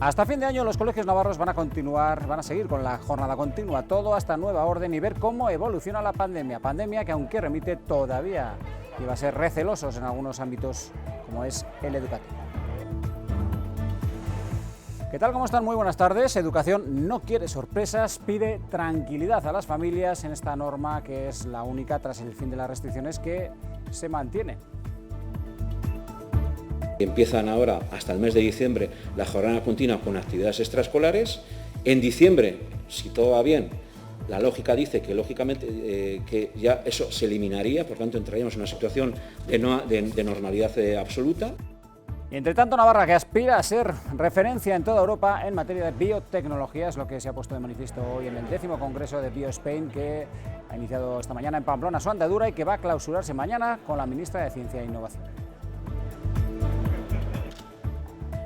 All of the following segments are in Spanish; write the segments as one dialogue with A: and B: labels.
A: Hasta fin de año los colegios navarros van a seguir con la jornada continua, todo hasta nueva orden y ver cómo evoluciona la pandemia que aunque remite todavía iba a ser recelosos en algunos ámbitos como es el educativo. ¿Qué tal? ¿Cómo están? Muy buenas tardes. Educación no quiere sorpresas, pide tranquilidad a las familias en esta norma que es la única tras el fin de las restricciones que se mantiene.
B: Empiezan ahora hasta el mes de diciembre la jornada continua con actividades extraescolares. En diciembre, si todo va bien, la lógica dice que lógicamente que ya eso se eliminaría, por tanto entraríamos en una situación de normalidad absoluta.
A: Y entre tanto, Navarra, que aspira a ser referencia en toda Europa en materia de biotecnología, es lo que se ha puesto de manifiesto hoy en el 10º Congreso de BioSpain, que ha iniciado esta mañana en Pamplona su andadura y que va a clausurarse mañana con la ministra de Ciencia e Innovación.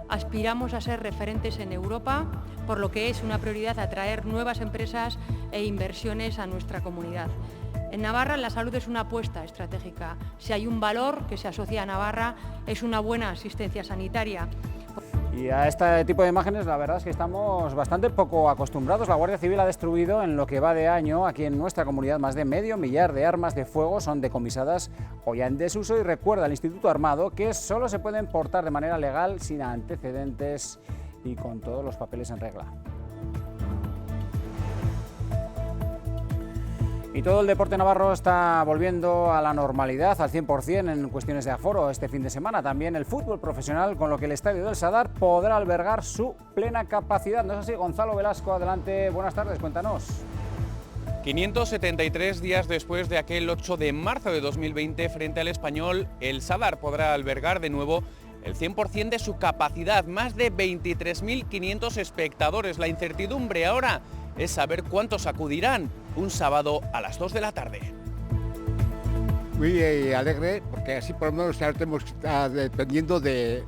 C: Aspiramos a ser referentes en Europa, por lo que es una prioridad atraer nuevas empresas e inversiones a nuestra comunidad. En Navarra la salud es una apuesta estratégica. Si hay un valor que se asocia a Navarra es una buena asistencia sanitaria.
A: Y a este tipo de imágenes la verdad es que estamos bastante poco acostumbrados. La Guardia Civil ha destruido en lo que va de año aquí en nuestra comunidad más de medio millar de armas de fuego, son decomisadas o ya en desuso, y recuerda el Instituto Armado que solo se pueden portar de manera legal, sin antecedentes y con todos los papeles en regla. Y todo el deporte navarro está volviendo a la normalidad al 100% en cuestiones de aforo este fin de semana. También el fútbol profesional, con lo que el estadio del Sadar podrá albergar su plena capacidad. ¿No es así? Gonzalo Velasco, adelante, buenas tardes, cuéntanos.
D: 573 días después de aquel 8 de marzo de 2020 frente al Español, el Sadar podrá albergar de nuevo el 100% de su capacidad, más de 23.500 espectadores. La incertidumbre ahora es saber cuántos acudirán un sábado a las 2 de la tarde.
E: Muy alegre, porque así por lo menos estamos dependiendo de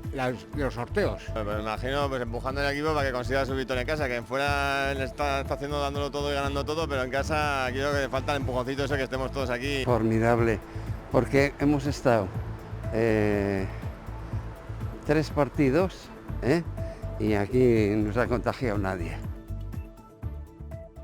E: los sorteos.
F: Me imagino empujando al equipo para que consiga su victoria en casa, que fuera está haciendo, dándolo todo y ganando todo, pero en casa quiero que falta el empujoncito ese, que estemos todos aquí.
G: Formidable, porque hemos estado 3 partidos y aquí no se ha contagiado nadie.